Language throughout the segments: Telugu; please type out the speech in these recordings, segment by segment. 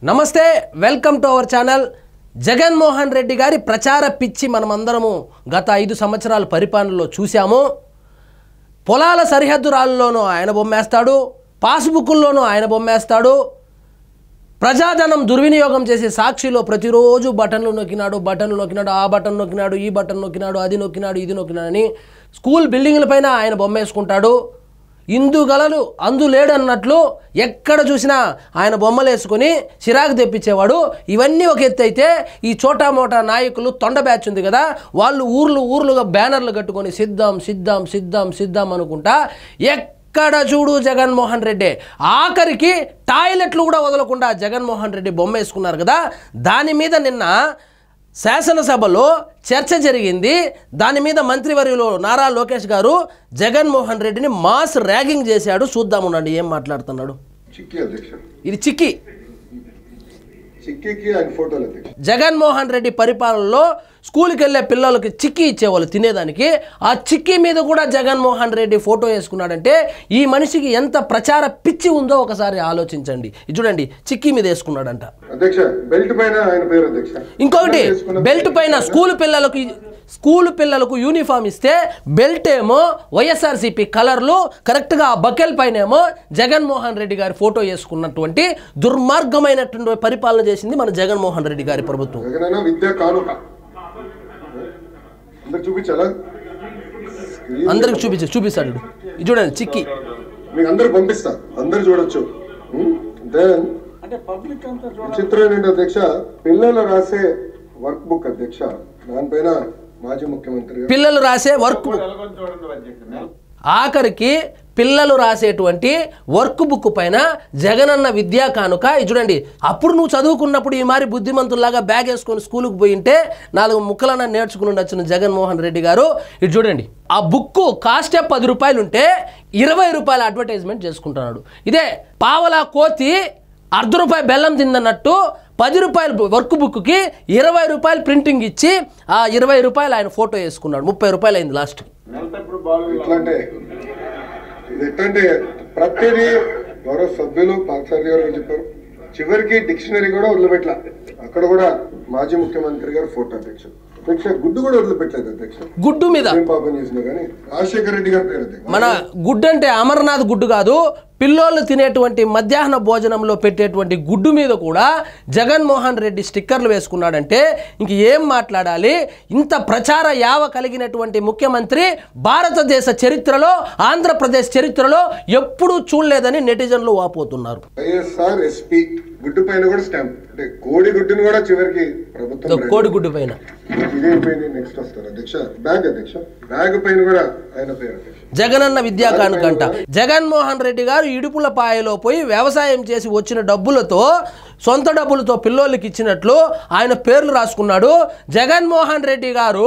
నమస్తే, welcome to our channel. Jaganmohan Reddy గారి ప్రచార పిచ్చి మనమందరము గత 5 సంవత్సరాల పరిపాలనలో చూసాము. పొలాల సరిహద్దు రాళ్ళలోనూ ఆయన బొమ్మేస్తాడు, పాస్బుక్కుల్లోనూ ఆయన బొమ్మేస్తాడు. ప్రజాధనం దుర్వినియోగం చేసే సాక్షిలో ప్రతిరోజు బటన్లు నొక్కినాడు, ఆ బటన్ నొక్కినాడు, ఈ బటన్ నొక్కినాడు, అది నొక్కినాడు, ఇది నొక్కినాడని స్కూల్ బిల్డింగ్లపైన ఆయన బొమ్మేసుకుంటాడు. ఇందుగలలు అందులేడన్నట్లు ఎక్కడ చూసినా ఆయన బొమ్మలు వేసుకొని చిరాకు తెప్పించేవాడు. ఇవన్నీ ఒక ఎత్తు అయితే, ఈ చోటా మోటా నాయకులు తొండ బ్యాచ్ ఉంది కదా, వాళ్ళు ఊర్లుగా బ్యానర్లు కట్టుకొని సిద్ధం సిద్ధం సిద్ధం సిద్ధం అనుకుంటా ఎక్కడ చూడు జగన్మోహన్ రెడ్డి. ఆఖరికి టాయిలెట్లు కూడా వదలకుండా జగన్మోహన్ రెడ్డి బొమ్మ వేసుకున్నారు కదా. దాని మీద నిన్న శాసనసభలో చర్చ జరిగింది. దాని మీద మంత్రివర్యులు నారా లోకేష్ గారు జగన్మోహన్ రెడ్డిని మాస్ ర్యాగింగ్ చేశాడు. చూద్దామునండి ఏం మాట్లాడుతున్నాడు. ఇది చిక్కి జగన్మోహన్ రెడ్డి పరిపాలనలో స్కూల్కి వెళ్ళే పిల్లలకి చిక్కీ ఇచ్చేవాళ్ళు తినేదానికి. ఆ చిక్కీ మీద కూడా జగన్మోహన్ రెడ్డి ఫోటో వేసుకున్నాడంటే ఈ మనిషికి ఎంత ప్రచార పిచ్చి ఉందో ఒకసారి ఆలోచించండి. చూడండి, చిక్కీ మీద వేసుకున్నాడంట. ఇంకొకటి, బెల్ట్ పైన స్కూల్ పిల్లలకు యూనిఫామ్ ఇస్తే బెల్ట్ ఏమో వైఎస్ఆర్సీపీ కలర్లు, కరెక్ట్గా ఆ బకెల్ పైన ఏమో జగన్మోహన్ రెడ్డి గారి ఫోటో వేసుకున్నటువంటి దుర్మార్గమైనటువంటి పరిపాలన చేసింది మన జగన్మోహన్ రెడ్డి గారి ప్రభుత్వం. అందరికి చూపిస్తాడు. చూడండి, చిక్కి మీకు అందరు పంపిస్తా, అందరు చూడొచ్చు. చిత్రం ఏంటంటే అధ్యక్ష, పిల్లలు రాసే వర్క్ బుక్ అధ్యక్ష, దానిపైన మాజీ ముఖ్యమంత్రి పిల్లలు రాసే వర్క్ బుక్, ఆఖరికి పిల్లలు రాసేటువంటి వర్క్ బుక్ పైన జగనన్న విద్యా కానుక. చూడండి, అప్పుడు నువ్వు చదువుకున్నప్పుడు ఈ మారి బుద్ధిమంతుల్లాగా బ్యాగ్ వేసుకొని స్కూల్కి పోయింటే 4 ముక్కలన్నా నేర్చుకుని ఉండొచ్చు జగన్మోహన్ రెడ్డి గారు. ఇది చూడండి, ఆ బుక్ కాస్టే 10 రూపాయలు ఉంటే 20 రూపాయల అడ్వర్టైజ్మెంట్ చేసుకుంటున్నాడు. ఇదే పావలా కోతి ₹1 బెల్లం తిందన్నట్టు 10 రూపాయల వర్క్ బుక్కి 20 రూపాయలు ప్రింటింగ్ ఇచ్చి ఆ 20 రూపాయలు ఆయన ఫోటో వేసుకున్నాడు. 30 రూపాయలు అయింది లాస్ట్. ఎట్లంటే ప్రతిదీ గౌరవ సభ్యులు పార్థసారథి గారు చెప్పారు, చివరికి డిక్షనరీ కూడా వదిలిపెట్ల. అక్కడ కూడా మాజీ ముఖ్యమంత్రి గారు ఫోటో అధ్యక్ష. గుడ్డు కూడా వదిలిపెట్టలేదు అధ్యక్ష. గుడ్డు మీద పాపం చేసినా కానీ రాజశేఖర రెడ్డి గారు పేరు మన గుడ్డు అంటే అమర్నాథ్ గుడ్డు కాదు, పిల్లోళ్ళు తినేటువంటి మధ్యాహ్న భోజనంలో పెట్టేటువంటి గుడ్డు మీద కూడా జగన్మోహన్ రెడ్డి స్టిక్కర్లు వేసుకున్నాడంటే ఇంక ఏం మాట్లాడాలి. ఇంత ప్రచార యావ కలిగినటువంటి ముఖ్యమంత్రి భారతదేశ చరిత్రలో, ఆంధ్రప్రదేశ్ చరిత్రలో ఎప్పుడూ చూడలేదని నెటిజన్లు వాపోతున్నారు. వైఎస్ఆర్ ఎస్పీ గుడ్డు పైన కూడా స్టాంప్, అంటే కోడి గుడ్డును కూడా చివరికి ప్రభుత్వం కోడి గుడ్డు పైన నెక్స్ట్ వస్తారు అధ్యక్ష. బ్యాగ్ అధ్యక్ష, బ్యాగ్ పైన కూడా ఆయన పేరు జగనన్న విద్యా కానుకంట. జగన్మోహన్ రెడ్డి గారు ఇడుపుల పాయలో పోయి వ్యవసాయం చేసి వచ్చిన డబ్బులతో, సొంత డబ్బులతో పిల్లోళ్ళకి ఇచ్చినట్లు ఆయన పేర్లు రాసుకున్నాడు. జగన్మోహన్ రెడ్డి గారు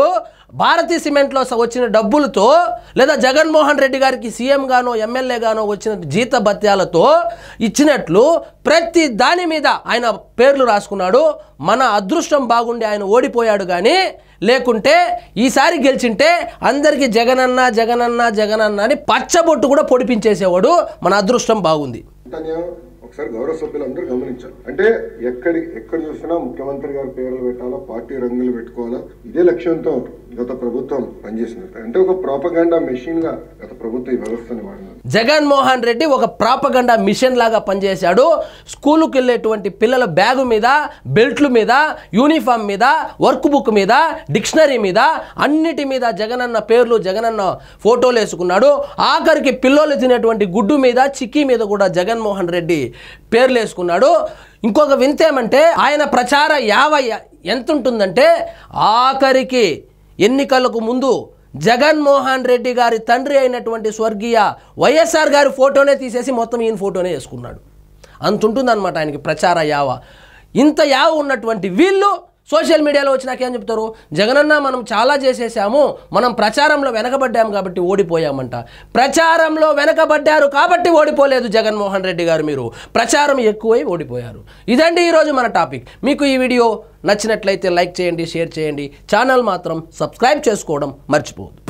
భారతీ సిమెంట్లో వచ్చిన డబ్బులతో, లేదా జగన్మోహన్ రెడ్డి గారికి సీఎం గానో ఎమ్మెల్యే గానో వచ్చిన జీత భత్యాలతో ఇచ్చినట్లు ప్రతి దాని మీద ఆయన పేర్లు రాసుకున్నాడు. మన అదృష్టం బాగుండి ఆయన ఓడిపోయాడు. కానీ లేకుంటే ఈసారి గెలిచింటే అందరికీ జగనన్న జగనన్న జగనన్న అని పచ్చబొట్టు కూడా పొడిపించేసేవాడు. మన అదృష్టం బాగుంది. ఒకసారి గౌరవ సభ్యులు అందరూ గమనించాలి. అంటే ఎక్కడ చూసినా ముఖ్యమంత్రి గారి పేర్లు పెట్టాలా, పార్టీ రంగులు పెట్టుకోవాలా, ఇదే లక్ష్యంతో గత ప్రభుత్వం పనిచేసినట్టు. అంటే ఒక ప్రాపగండా మెషిన్ గా గత ప్రభుత్వం ఈ వ్యవస్థని వాడినారు. జగన్మోహన్ రెడ్డి ఒక ప్రాపగండా మిషన్ లాగా పనిచేశాడు. స్కూలుకి వెళ్ళేటువంటి పిల్లల బ్యాగు మీద, బెల్ట్ల మీద, యూనిఫామ్ మీద, వర్క్ బుక్ మీద, డిక్షనరీ మీద, అన్నిటి మీద జగనన్న పేర్లు, జగనన్న ఫోటోలు వేసుకున్నాడు. ఆఖరికి పిల్లలు తినేటువంటి గుడ్డు మీద, చిక్కీ మీద కూడా జగన్మోహన్ రెడ్డి పేర్లు వేసుకున్నాడు. ఇంకొక వింతేమంటే ఆయన ప్రచార యావ ఎంత ఉంటుందంటే, ఆఖరికి ఎన్నికలకు ముందు జగన్మోహన్ రెడ్డి గారి తండ్రి అయినటువంటి స్వర్గీయ వైఎస్ఆర్ గారి ఫోటోనే తీసేసి మొత్తం ఈయన ఫోటోనే వేసుకున్నాడు. అంత ఉంటుందన్నమాట ఆయనకి ప్రచార యావ. ఇంత యావ ఉన్నటువంటి వీళ్ళు సోషల్ మీడియాలో వచ్చినాకేం చెప్తారు, జగనన్న మనం చాలా చేసేసాము, మనం ప్రచారంలో వెనకబడ్డాము కాబట్టి ఓడిపోయామంట. ప్రచారంలో వెనకబడ్డారు కాబట్టి ఓడిపోలేదు జగన్మోహన్ రెడ్డి గారు, మీరు ప్రచారం ఎక్కువై ఓడిపోయారు. ఇదండి ఈరోజు మన టాపిక్. మీకు ఈ వీడియో నచ్చినట్లయితే లైక్ చేయండి, షేర్ చేయండి, ఛానల్ మాత్రం సబ్స్క్రైబ్ చేసుకోవడం మర్చిపోవద్దు.